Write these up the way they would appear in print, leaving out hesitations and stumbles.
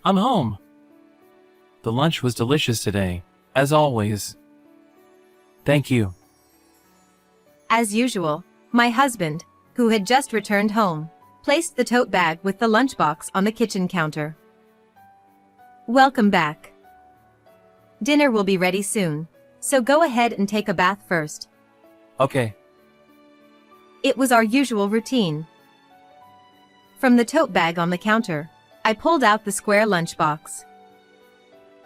I'm home. The lunch was delicious today, as always. Thank you. As usual, my husband, who had just returned home, placed the tote bag with the lunchbox on the kitchen counter. Welcome back. Dinner will be ready soon, so go ahead and take a bath first. Okay. It was our usual routine. From the tote bag on the counter, I pulled out the square lunchbox.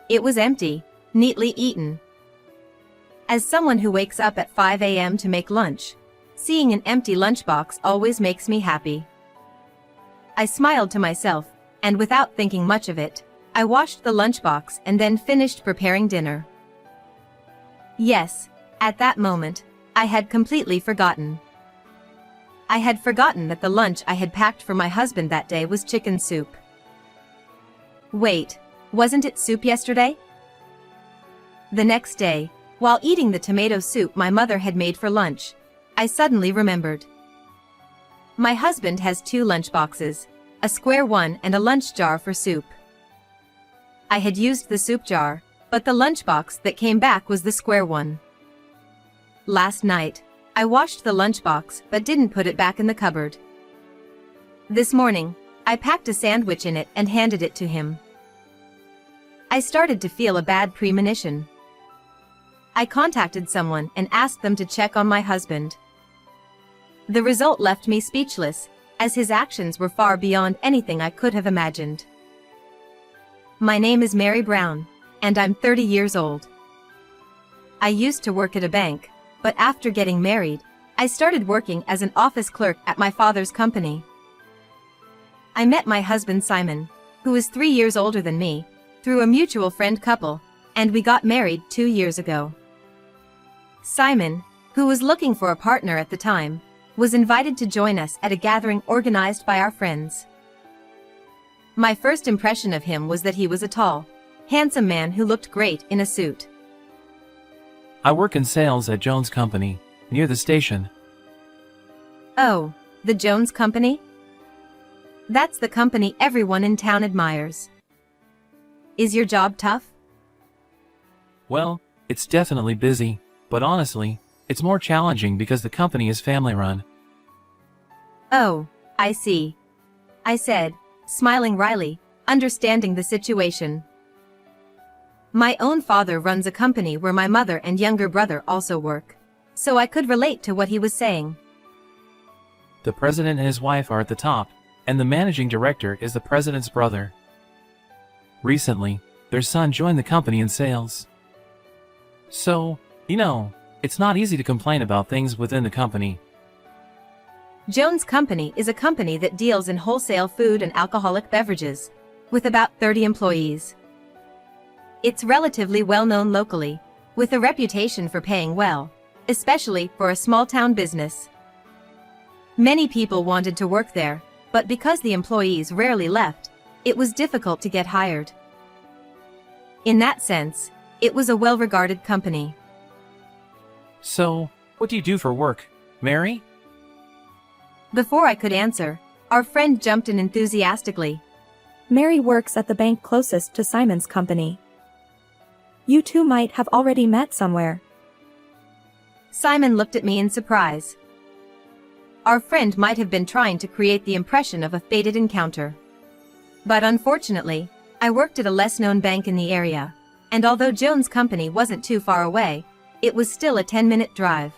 It was empty, neatly eaten. As someone who wakes up at 5 a.m. to make lunch, seeing an empty lunchbox always makes me happy. I smiled to myself, and without thinking much of it, I washed the lunchbox and then finished preparing dinner. Yes, at that moment, I had completely forgotten. I had forgotten that the lunch I had packed for my husband that day was chicken soup. Wait, wasn't it soup yesterday? The next day, while eating the tomato soup my mother had made for lunch, I suddenly remembered. My husband has two lunchboxes, a square one and a lunch jar for soup. I had used the soup jar, but the lunchbox that came back was the square one. Last night, I washed the lunchbox but didn't put it back in the cupboard. This morning, I packed a sandwich in it and handed it to him. I started to feel a bad premonition. I contacted someone and asked them to check on my husband. The result left me speechless, as his actions were far beyond anything I could have imagined. My name is Mary Brown, and I'm 30 years old. I used to work at a bank, but after getting married, I started working as an office clerk at my father's company. I met my husband Simon, who is 3 years older than me, through a mutual friend couple, and we got married 2 years ago. Simon, who was looking for a partner at the time, was invited to join us at a gathering organized by our friends. My first impression of him was that he was a tall, handsome man who looked great in a suit. I work in sales at Jones Company, near the station. Oh, the Jones Company? That's the company everyone in town admires. Is your job tough? Well, it's definitely busy, but honestly, it's more challenging because the company is family-run. Oh, I see, I said, smiling wryly, understanding the situation. My own father runs a company where my mother and younger brother also work, so I could relate to what he was saying. The president and his wife are at the top, and the managing director is the president's brother. Recently, their son joined the company in sales. So, it's not easy to complain about things within the company. Jones Company is a company that deals in wholesale food and alcoholic beverages, with about 30 employees. It's relatively well-known locally, with a reputation for paying well, especially for a small-town business. Many people wanted to work there, but because the employees rarely left, it was difficult to get hired. In that sense, it was a well-regarded company. So, what do you do for work, Mary? Before I could answer, our friend jumped in enthusiastically. Mary works at the bank closest to Simon's company. You two might have already met somewhere. Simon looked at me in surprise. Our friend might have been trying to create the impression of a fated encounter. But unfortunately, I worked at a less-known bank in the area, and although Jones' company wasn't too far away, it was still a 10-minute drive.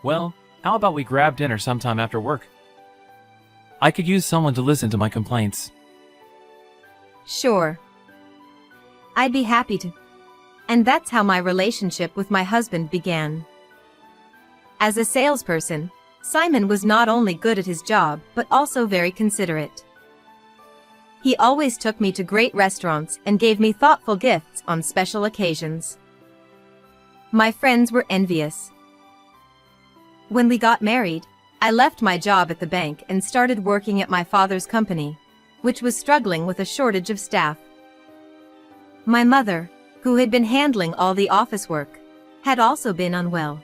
Well, how about we grab dinner sometime after work? I could use someone to listen to my complaints. Sure. I'd be happy to. And that's how my relationship with my husband began. As a salesperson, Simon was not only good at his job but also very considerate. He always took me to great restaurants and gave me thoughtful gifts on special occasions. My friends were envious. When we got married, I left my job at the bank and started working at my father's company, which was struggling with a shortage of staff. My mother, who had been handling all the office work, had also been unwell.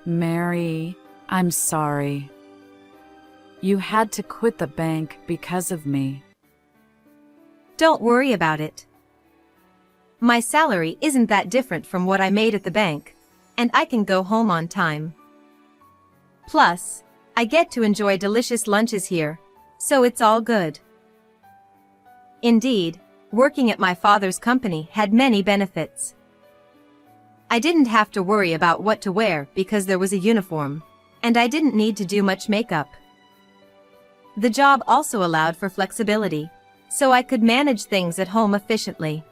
Mary, I'm sorry. You had to quit the bank because of me. Don't worry about it. My salary isn't that different from what I made at the bank, and I can go home on time. Plus, I get to enjoy delicious lunches here, so it's all good. Indeed, working at my father's company had many benefits. I didn't have to worry about what to wear because there was a uniform, and I didn't need to do much makeup. The job also allowed for flexibility, so I could manage things at home efficiently.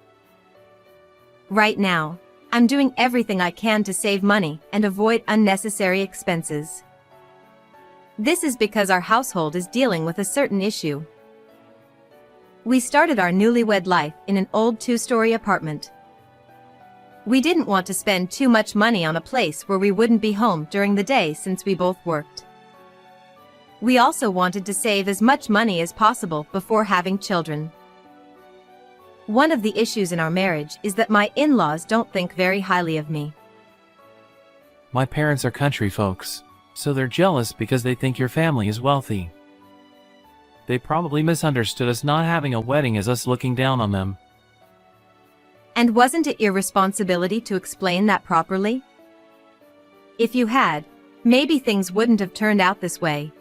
Right now, I'm doing everything I can to save money and avoid unnecessary expenses. This is because our household is dealing with a certain issue. We started our newlywed life in an old 2-story apartment. We didn't want to spend too much money on a place where we wouldn't be home during the day since we both worked. We also wanted to save as much money as possible before having children. One of the issues in our marriage is that my in-laws don't think very highly of me. My parents are country folks, so they're jealous because they think your family is wealthy. They probably misunderstood us not having a wedding as us looking down on them. And wasn't it your responsibility to explain that properly? If you had, maybe things wouldn't have turned out this way.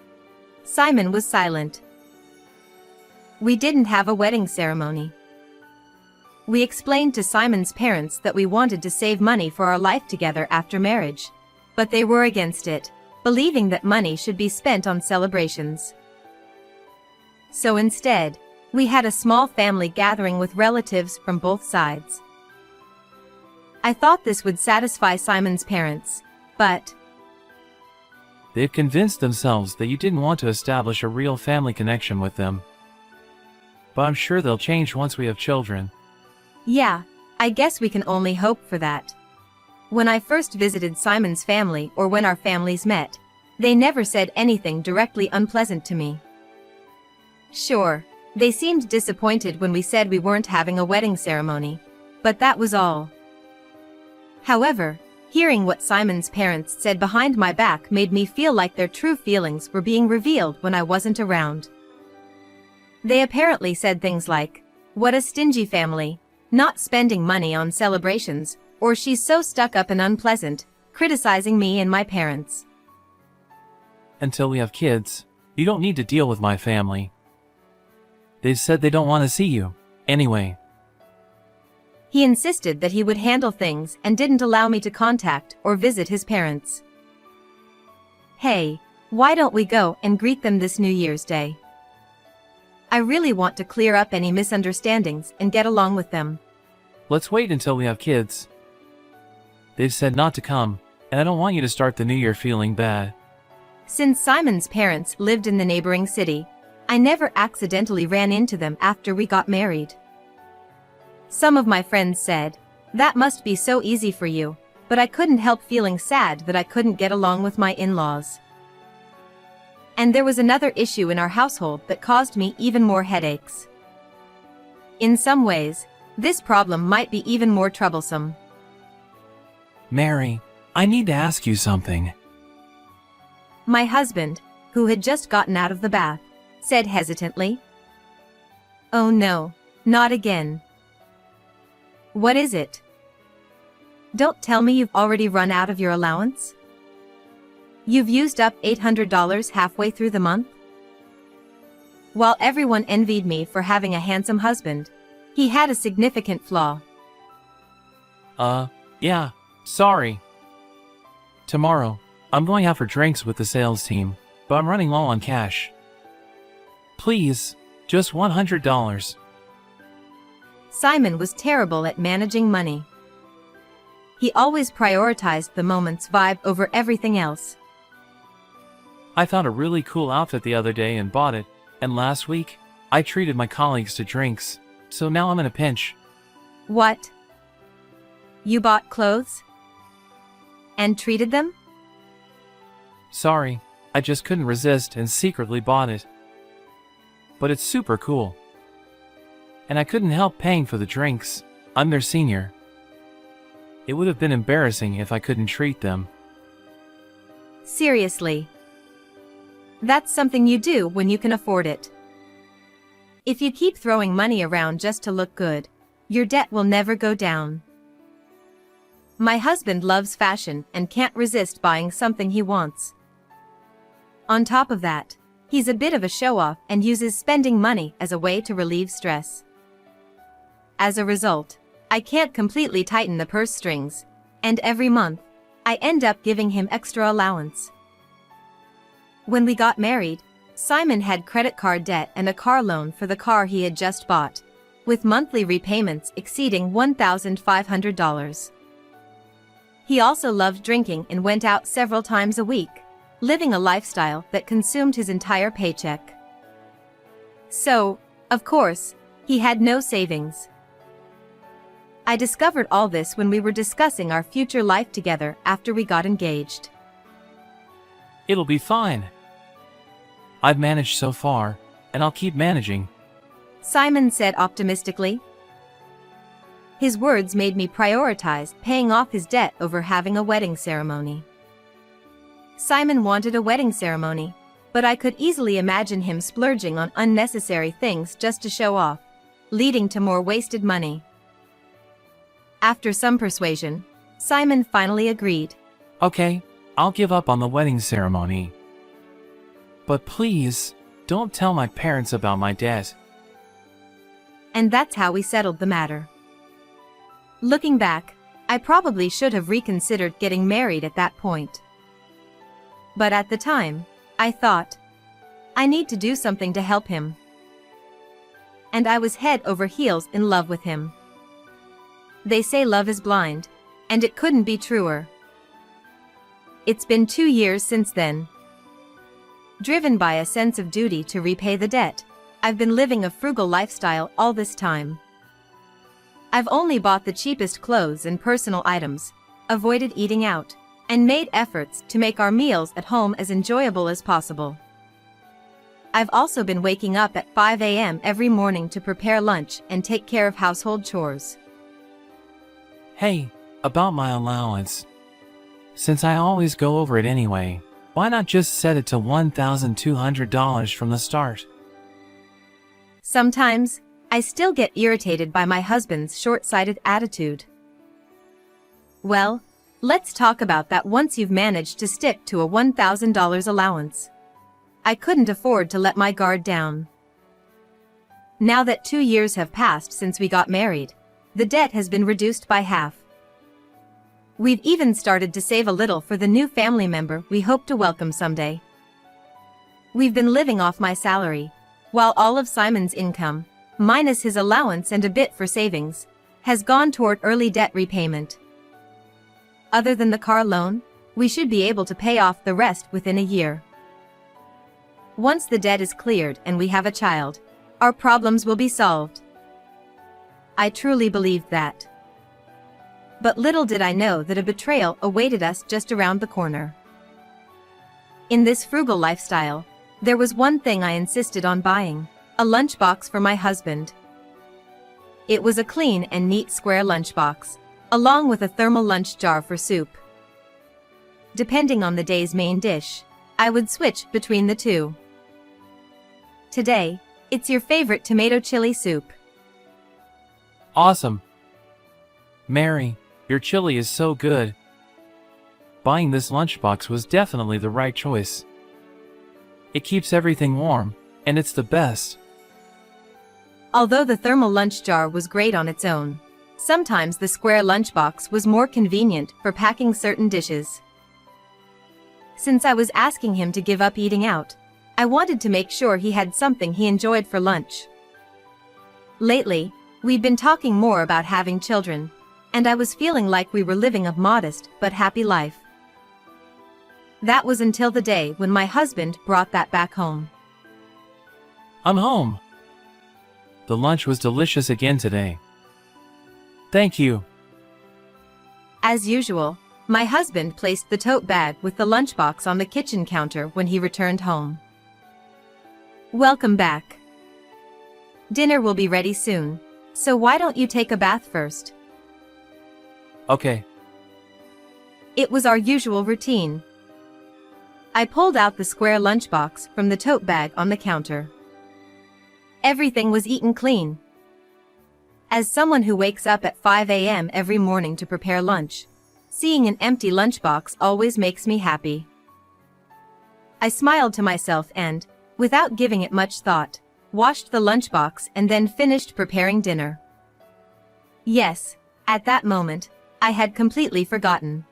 Simon was silent. We didn't have a wedding ceremony. We explained to Simon's parents that we wanted to save money for our life together after marriage, but they were against it, believing that money should be spent on celebrations. So instead, we had a small family gathering with relatives from both sides. I thought this would satisfy Simon's parents, but They've convinced themselves that you didn't want to establish a real family connection with them. But I'm sure they'll change once we have children. yeah, I guess we can only hope for that. When I first visited Simon's family or when our families met, they never said anything directly unpleasant to me. Sure, they seemed disappointed when we said we weren't having a wedding ceremony, but that was all. However, hearing what Simon's parents said behind my back made me feel like their true feelings were being revealed when I wasn't around. They apparently said things like, "What a stingy family, not spending money on celebrations," or "She's so stuck up and unpleasant," criticizing me and my parents. Until we have kids, you don't need to deal with my family. They've said they don't want to see you, anyway. He insisted that he would handle things and didn't allow me to contact or visit his parents. Hey, why don't we go and greet them this New Year's Day? I really want to clear up any misunderstandings and get along with them. Let's wait until we have kids. They've said not to come, and I don't want you to start the new year feeling bad. Since Simon's parents lived in the neighboring city, I never accidentally ran into them after we got married. Some of my friends said, "That must be so easy for you," but I couldn't help feeling sad that I couldn't get along with my in-laws. And there was another issue in our household that caused me even more headaches. In some ways, this problem might be even more troublesome. Mary, I need to ask you something. My husband, who had just gotten out of the bath, said hesitantly. "Oh no, not again." "What is it? Don't tell me you've already run out of your allowance? You've used up $800 halfway through the month?" While everyone envied me for having a handsome husband, he had a significant flaw. Yeah, sorry. Tomorrow, I'm going out for drinks with the sales team, but I'm running low on cash. Please, just $100. Simon was terrible at managing money. He always prioritized the moment's vibe over everything else. I found a really cool outfit the other day and bought it, and last week, I treated my colleagues to drinks, so now I'm in a pinch. What? You bought clothes? And treated them? Sorry, I just couldn't resist and secretly bought it. But it's super cool. And I couldn't help paying for the drinks. I'm their senior. It would have been embarrassing if I couldn't treat them. Seriously. That's something you do when you can afford it. If you keep throwing money around just to look good, your debt will never go down. My husband loves fashion and can't resist buying something he wants. On top of that, he's a bit of a show-off and uses spending money as a way to relieve stress. As a result, I can't completely tighten the purse strings, and every month, I end up giving him extra allowance. When we got married, Simon had credit card debt and a car loan for the car he had just bought, with monthly repayments exceeding $1,500. He also loved drinking and went out several times a week, living a lifestyle that consumed his entire paycheck. So, of course, he had no savings. I discovered all this when we were discussing our future life together after we got engaged. It'll be fine. I've managed so far, and I'll keep managing. Simon said optimistically. His words made me prioritize paying off his debt over having a wedding ceremony. Simon wanted a wedding ceremony, but I could easily imagine him splurging on unnecessary things just to show off, leading to more wasted money. After some persuasion, Simon finally agreed. Okay, I'll give up on the wedding ceremony. But please, don't tell my parents about my debt. And that's how we settled the matter. Looking back, I probably should have reconsidered getting married at that point. But at the time, I thought, I need to do something to help him. And I was head over heels in love with him. They say love is blind, and it couldn't be truer. It's been 2 years since then. Driven by a sense of duty to repay the debt, I've been living a frugal lifestyle all this time. I've only bought the cheapest clothes and personal items, avoided eating out, and made efforts to make our meals at home as enjoyable as possible. I've also been waking up at 5 a.m. every morning to prepare lunch and take care of household chores. Hey, about my allowance. Since I always go over it anyway, why not just set it to $1,200 from the start? Sometimes, I still get irritated by my husband's short-sighted attitude. Well, let's talk about that once you've managed to stick to a $1,000 allowance. I couldn't afford to let my guard down. Now that 2 years have passed since we got married, the debt has been reduced by half. We've even started to save a little for the new family member we hope to welcome someday. We've been living off my salary, while all of Simon's income, minus his allowance and a bit for savings, has gone toward early debt repayment. Other than the car loan, we should be able to pay off the rest within a year. Once the debt is cleared and we have a child, our problems will be solved. I truly believed that. But little did I know that a betrayal awaited us just around the corner. In this frugal lifestyle, there was one thing I insisted on buying: a lunchbox for my husband. It was a clean and neat square lunchbox, along with a thermal lunch jar for soup. Depending on the day's main dish, I would switch between the two. Today, it's your favorite tomato chili soup. Awesome. Mary, your chili is so good. Buying this lunchbox was definitely the right choice. It keeps everything warm, and it's the best. Although the thermal lunch jar was great on its own, sometimes the square lunchbox was more convenient for packing certain dishes. Since I was asking him to give up eating out, I wanted to make sure he had something he enjoyed for lunch. Lately, we'd been talking more about having children, and I was feeling like we were living a modest but happy life. That was until the day when my husband brought that back home. I'm home. The lunch was delicious again today. Thank you. As usual, my husband placed the tote bag with the lunchbox on the kitchen counter when he returned home. Welcome back. Dinner will be ready soon, so why don't you take a bath first? Okay. It was our usual routine. I pulled out the square lunchbox from the tote bag on the counter. Everything was eaten clean. As someone who wakes up at 5 a.m. every morning to prepare lunch, seeing an empty lunchbox always makes me happy. I smiled to myself and, without giving it much thought, washed the lunchbox and then finished preparing dinner. Yes, at that moment, I had completely forgotten.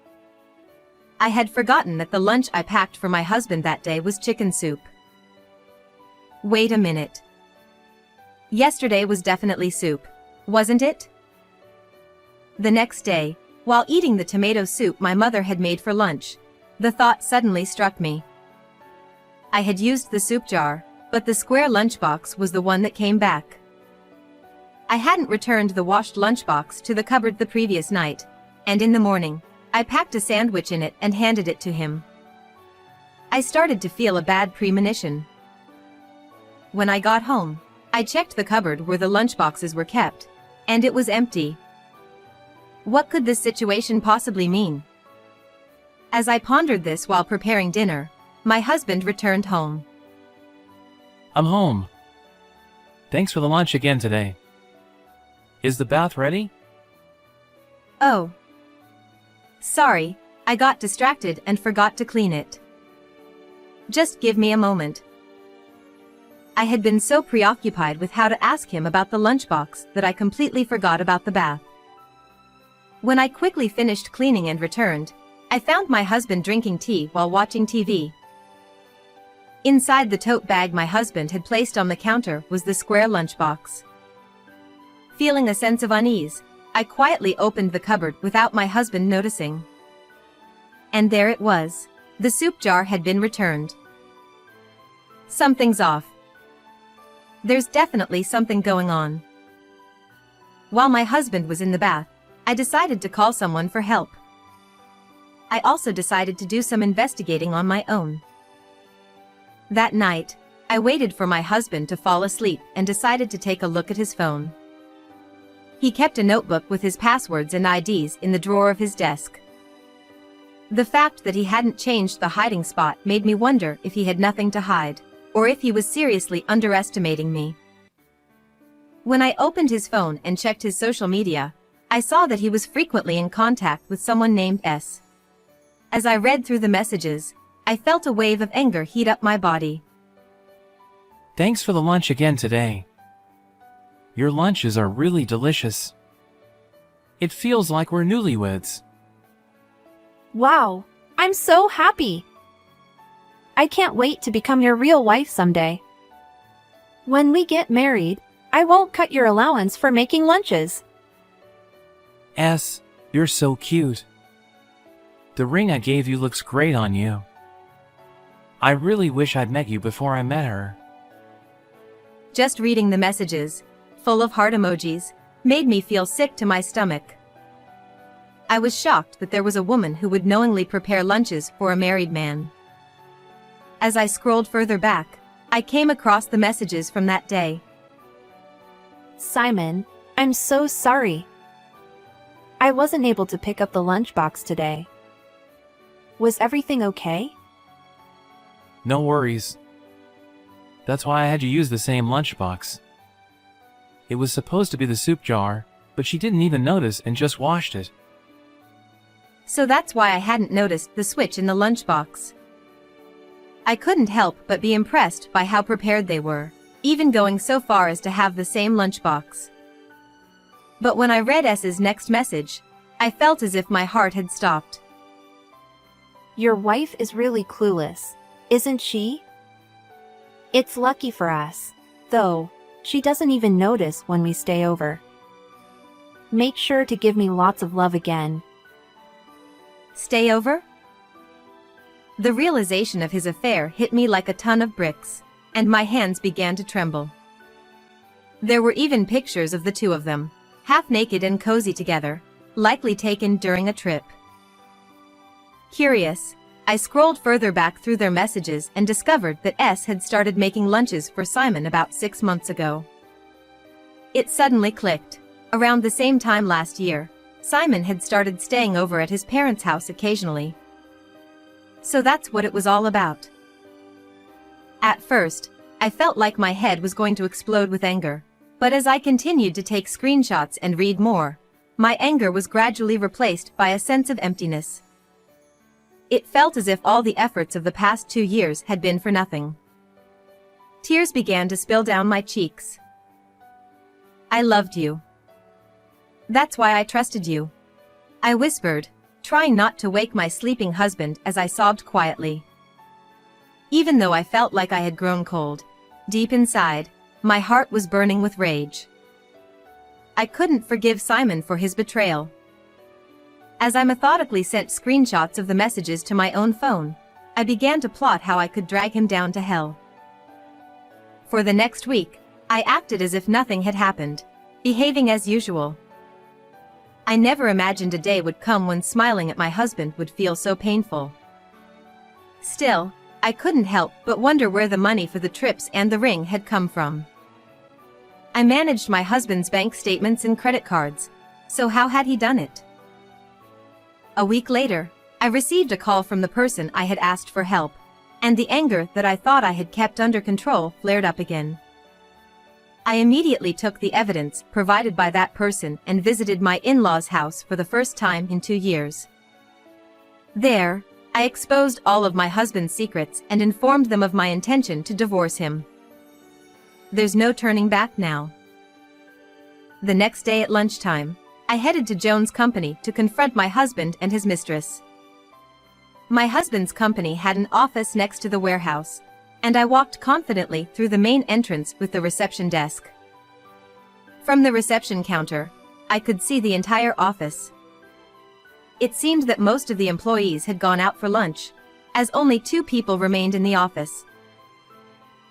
I had forgotten that the lunch I packed for my husband that day was chicken soup. Wait a minute. Yesterday was definitely soup, wasn't it? The next day, while eating the tomato soup my mother had made for lunch, the thought suddenly struck me. I had used the soup jar, but the square lunchbox was the one that came back. I hadn't returned the washed lunchbox to the cupboard the previous night, and in the morning, I packed a sandwich in it and handed it to him. I started to feel a bad premonition. When I got home, I checked the cupboard where the lunchboxes were kept, and it was empty. What could this situation possibly mean? As I pondered this while preparing dinner, my husband returned home. I'm home. Thanks for the lunch again today. Is the bath ready? Oh. Sorry, I got distracted and forgot to clean it. Just give me a moment. I had been so preoccupied with how to ask him about the lunchbox that I completely forgot about the bath. When I quickly finished cleaning and returned, I found my husband drinking tea while watching TV. Inside the tote bag my husband had placed on the counter was the square lunchbox. Feeling a sense of unease, I quietly opened the cupboard without my husband noticing. And there it was. The soup jar had been returned. Something's off. There's definitely something going on. While my husband was in the bath, I decided to call someone for help. I also decided to do some investigating on my own. That night, I waited for my husband to fall asleep and decided to take a look at his phone. He kept a notebook with his passwords and IDs in the drawer of his desk. The fact that he hadn't changed the hiding spot made me wonder if he had nothing to hide, or if he was seriously underestimating me. When I opened his phone and checked his social media, I saw that he was frequently in contact with someone named S. As I read through the messages, I felt a wave of anger heat up my body. Thanks for the lunch again today. Your lunches are really delicious. It feels like we're newlyweds. Wow, I'm so happy. I can't wait to become your real wife someday. When we get married, I won't cut your allowance for making lunches. S, you're so cute. The ring I gave you looks great on you. I really wish I'd met you before I met her. Just reading the messages, full of heart emojis, made me feel sick to my stomach. I was shocked that there was a woman who would knowingly prepare lunches for a married man. As I scrolled further back, I came across the messages from that day. Simon, I'm so sorry. I wasn't able to pick up the lunchbox today. Was everything okay? No worries. That's why I had you use the same lunchbox. It was supposed to be the soup jar, but she didn't even notice and just washed it. So that's why I hadn't noticed the switch in the lunchbox. I couldn't help but be impressed by how prepared they were, even going so far as to have the same lunchbox. But when I read S's next message, I felt as if my heart had stopped. Your wife is really clueless, isn't she? It's lucky for us, though, she doesn't even notice when we stay over. Make sure to give me lots of love again. Stay over? The realization of his affair hit me like a ton of bricks, and my hands began to tremble. There were even pictures of the two of them, half naked and cozy together, likely taken during a trip. Curious, I scrolled further back through their messages and discovered that S had started making lunches for Simon about 6 months ago. It suddenly clicked. Around the same time last year, Simon had started staying over at his parents' house occasionally. So that's what it was all about. At first, I felt like my head was going to explode with anger. But as I continued to take screenshots and read more, my anger was gradually replaced by a sense of emptiness. It felt as if all the efforts of the past 2 years had been for nothing. Tears began to spill down my cheeks. I loved you. That's why I trusted you, I whispered, trying not to wake my sleeping husband as I sobbed quietly. Even though I felt like I had grown cold, deep inside, my heart was burning with rage. I couldn't forgive Simon for his betrayal. As I methodically sent screenshots of the messages to my own phone, I began to plot how I could drag him down to hell. For the next week, I acted as if nothing had happened, behaving as usual. I never imagined a day would come when smiling at my husband would feel so painful. Still, I couldn't help but wonder where the money for the trips and the ring had come from. I managed my husband's bank statements and credit cards, so how had he done it? A week later, I received a call from the person I had asked for help, and the anger that I thought I had kept under control flared up again. I immediately took the evidence provided by that person and visited my in-laws' house for the first time in 2 years. There, I exposed all of my husband's secrets and informed them of my intention to divorce him. There's no turning back now. The next day at lunchtime, I headed to Joan's company to confront my husband and his mistress. My husband's company had an office next to the warehouse, and I walked confidently through the main entrance with the reception desk. From the reception counter, I could see the entire office. It seemed that most of the employees had gone out for lunch, as only 2 people remained in the office.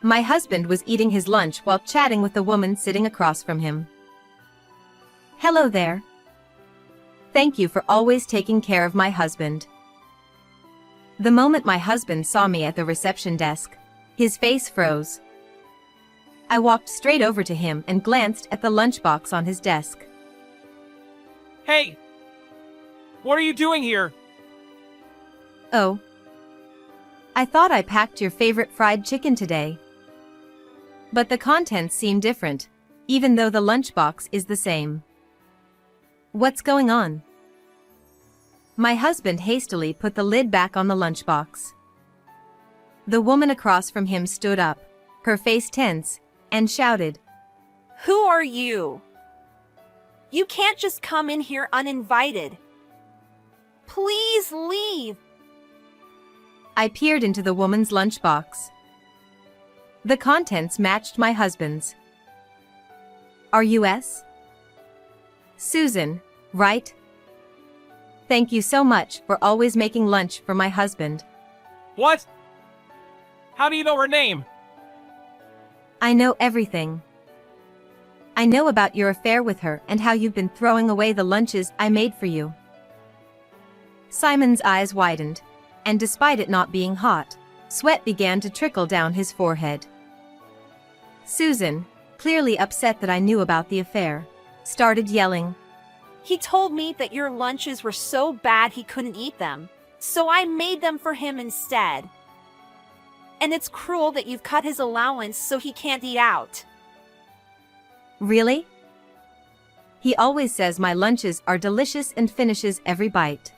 My husband was eating his lunch while chatting with the woman sitting across from him. "Hello there. Thank you for always taking care of my husband." The moment my husband saw me at the reception desk, his face froze. I walked straight over to him and glanced at the lunchbox on his desk. Hey! What are you doing here? "Oh. I thought I packed your favorite fried chicken today." But the contents seem different, even though the lunchbox is the same. "What's going on?" My husband hastily put the lid back on the lunchbox. The woman across from him stood up, her face tense, and shouted, Who are you? You can't just come in here uninvited. Please leave. I peered into the woman's lunchbox. The contents matched my husband's. "Are you Susan, right? Thank you so much for always making lunch for my husband." What? How do you know her name? "I know everything. I know about your affair with her and how you've been throwing away the lunches I made for you." Simon's eyes widened, and despite it not being hot, sweat began to trickle down his forehead. Susan, clearly upset that I knew about the affair, started yelling, He told me that your lunches were so bad he couldn't eat them, so I made them for him instead. And it's cruel that you've cut his allowance so he can't eat out. "Really? He always says my lunches are delicious and finishes every bite.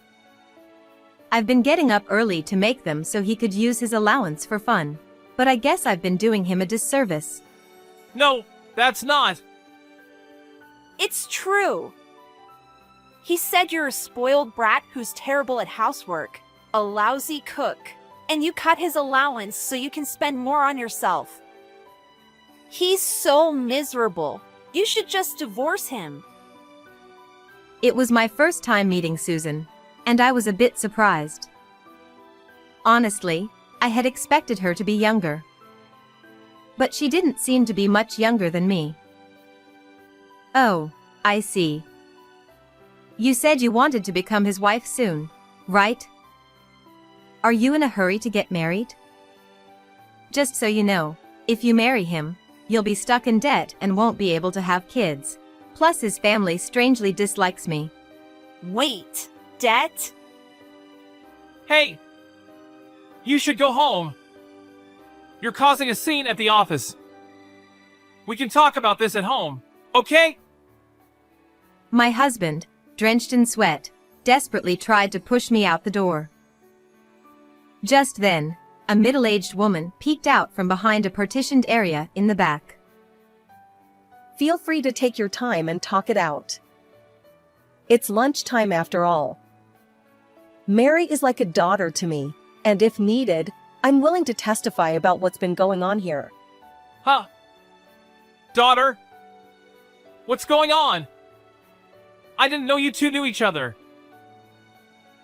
I've been getting up early to make them so he could use his allowance for fun, but I guess I've been doing him a disservice." No, that's not. It's true. He said you're a spoiled brat who's terrible at housework, a lousy cook, and you cut his allowance so you can spend more on yourself. He's so miserable. You should just divorce him. It was my first time meeting Susan, and I was a bit surprised. Honestly, I had expected her to be younger. But she didn't seem to be much younger than me. "Oh, I see. You said you wanted to become his wife soon, right? Are you in a hurry to get married? Just so you know, if you marry him, you'll be stuck in debt and won't be able to have kids. Plus his family strangely dislikes me." Wait, debt? Hey! You should go home. You're causing a scene at the office. We can talk about this at home, okay? My husband, drenched in sweat, desperately tried to push me out the door. Just then, a middle-aged woman peeked out from behind a partitioned area in the back. Feel free to take your time and talk it out. It's lunchtime after all. Mary is like a daughter to me, and if needed, I'm willing to testify about what's been going on here. Huh? Daughter? What's going on? I didn't know you two knew each other.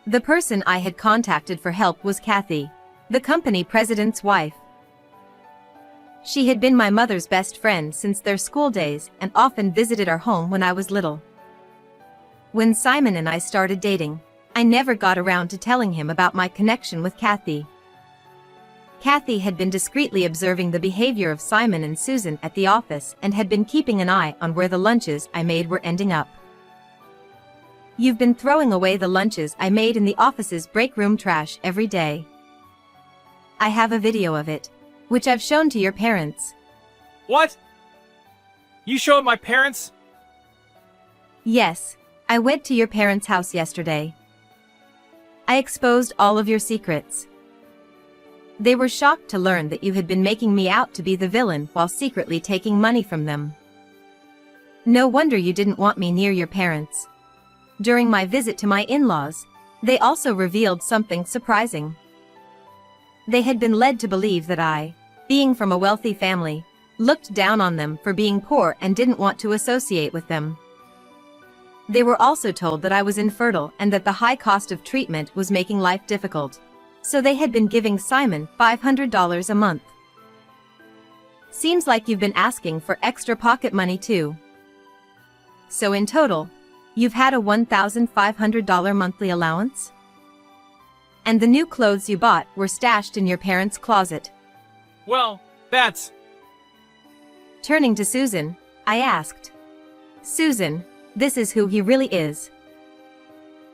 The person I had contacted for help was Kathy, the company president's wife. She had been my mother's best friend since their school days and often visited our home when I was little. When Simon and I started dating, I never got around to telling him about my connection with Kathy. Kathy had been discreetly observing the behavior of Simon and Susan at the office and had been keeping an eye on where the lunches I made were ending up. You've been throwing away the lunches I made in the office's break room trash every day. I have a video of it, which I've shown to your parents. What? You showed my parents? Yes, I went to your parents' house yesterday. I exposed all of your secrets. They were shocked to learn that you had been making me out to be the villain while secretly taking money from them. No wonder you didn't want me near your parents. During my visit to my in-laws, they also revealed something surprising. They had been led to believe that I, being from a wealthy family, looked down on them for being poor and didn't want to associate with them. They were also told that I was infertile and that the high cost of treatment was making life difficult. So they had been giving Simon $500 a month. Seems like you've been asking for extra pocket money too. So in total, you've had a $1,500 monthly allowance? And the new clothes you bought were stashed in your parents' closet. Well, that's... Turning to Susan, I asked, Susan, this is who he really is.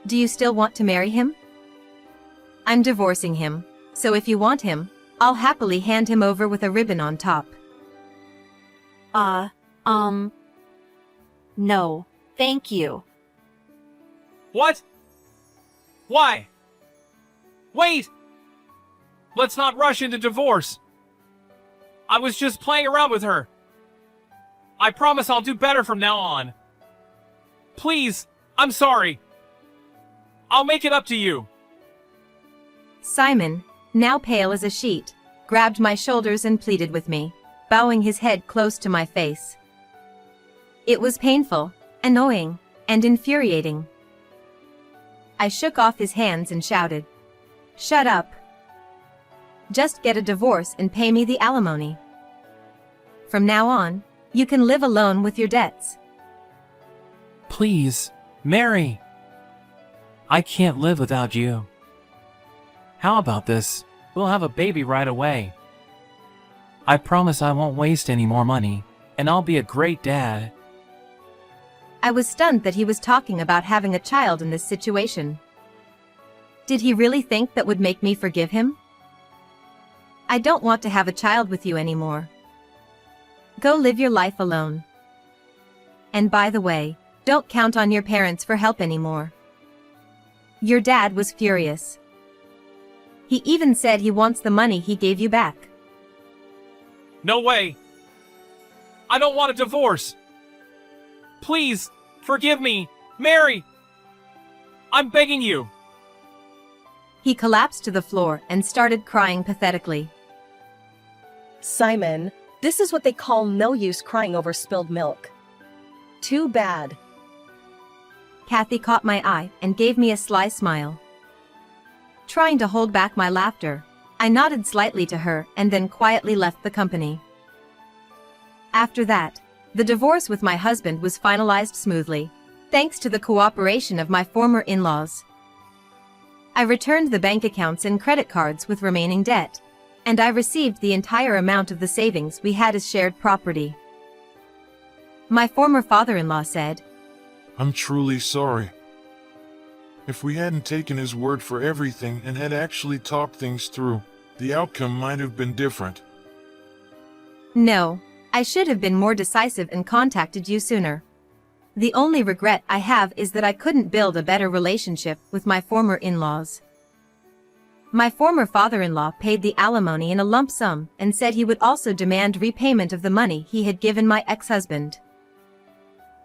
Do you still want to marry him? I'm divorcing him, so if you want him, I'll happily hand him over with a ribbon on top. No, thank you. What? Why? Wait! Let's not rush into divorce. I was just playing around with her. I promise I'll do better from now on. Please, I'm sorry. I'll make it up to you. Simon, now pale as a sheet, grabbed my shoulders and pleaded with me, bowing his head close to my face. It was painful, annoying, and infuriating. I shook off his hands and shouted, "Shut up. Just get a divorce and pay me the alimony. From now on, you can live alone with your debts." Please, Mary. I can't live without you. How about this? We'll have a baby right away. I promise I won't waste any more money, and I'll be a great dad. I was stunned that he was talking about having a child in this situation. Did he really think that would make me forgive him? I don't want to have a child with you anymore. Go live your life alone. And by the way, don't count on your parents for help anymore. Your dad was furious. He even said he wants the money he gave you back. No way. I don't want a divorce. Please, forgive me, Mary. I'm begging you. He collapsed to the floor and started crying pathetically. Simon, this is what they call no use crying over spilled milk. Too bad. Kathy caught my eye and gave me a sly smile. Trying to hold back my laughter, I nodded slightly to her and then quietly left the company. After that, the divorce with my husband was finalized smoothly, thanks to the cooperation of my former in-laws. I returned the bank accounts and credit cards with remaining debt, and I received the entire amount of the savings we had as shared property. My former father-in-law said, "I'm truly sorry. If we hadn't taken his word for everything and had actually talked things through, the outcome might have been different. No, I should have been more decisive and contacted you sooner. The only regret I have is that I couldn't build a better relationship with my former in-laws. My former father-in-law paid the alimony in a lump sum and said he would also demand repayment of the money he had given my ex-husband.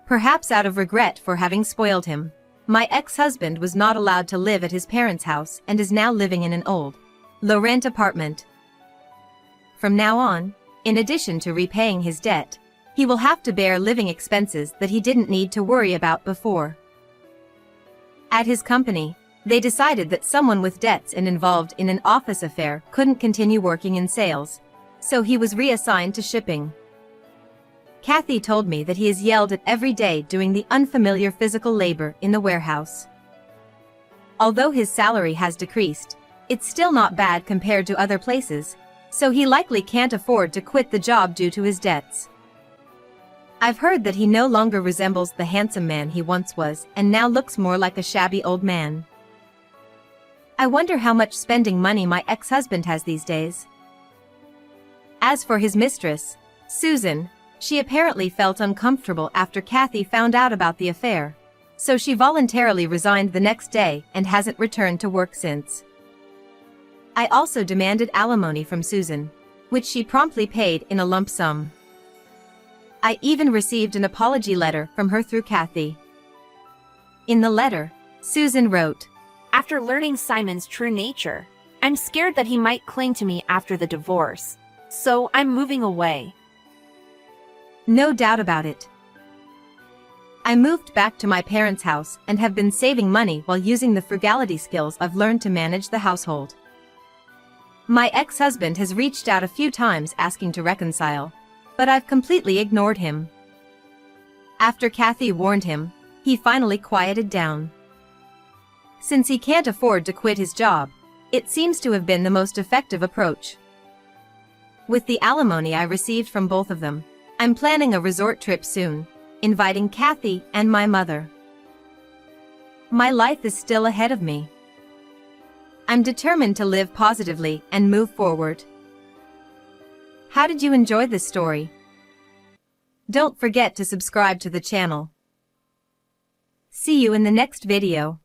Perhaps out of regret for having spoiled him, my ex-husband was not allowed to live at his parents' house and is now living in an old, low-rent apartment. From now on, in addition to repaying his debt, he will have to bear living expenses that he didn't need to worry about before. At his company, they decided that someone with debts and involved in an office affair couldn't continue working in sales, so he was reassigned to shipping. Kathy told me that he is yelled at every day doing the unfamiliar physical labor in the warehouse. Although his salary has decreased, it's still not bad compared to other places, so he likely can't afford to quit the job due to his debts. I've heard that he no longer resembles the handsome man he once was and now looks more like a shabby old man. I wonder how much spending money my ex-husband has these days. As for his mistress, Susan, she apparently felt uncomfortable after Kathy found out about the affair, so she voluntarily resigned the next day and hasn't returned to work since. I also demanded alimony from Susan, which she promptly paid in a lump sum. I even received an apology letter from her through Kathy. In the letter, Susan wrote, After learning Simon's true nature, I'm scared that he might cling to me after the divorce. So I'm moving away. No doubt about it. I moved back to my parents' house and have been saving money while using the frugality skills I've learned to manage the household. My ex-husband has reached out a few times asking to reconcile, but I've completely ignored him. After Kathy warned him, he finally quieted down. Since he can't afford to quit his job, it seems to have been the most effective approach. With the alimony I received from both of them, I'm planning a resort trip soon, inviting Kathy and my mother. My life is still ahead of me. I'm determined to live positively and move forward. How did you enjoy this story? Don't forget to subscribe to the channel. See you in the next video.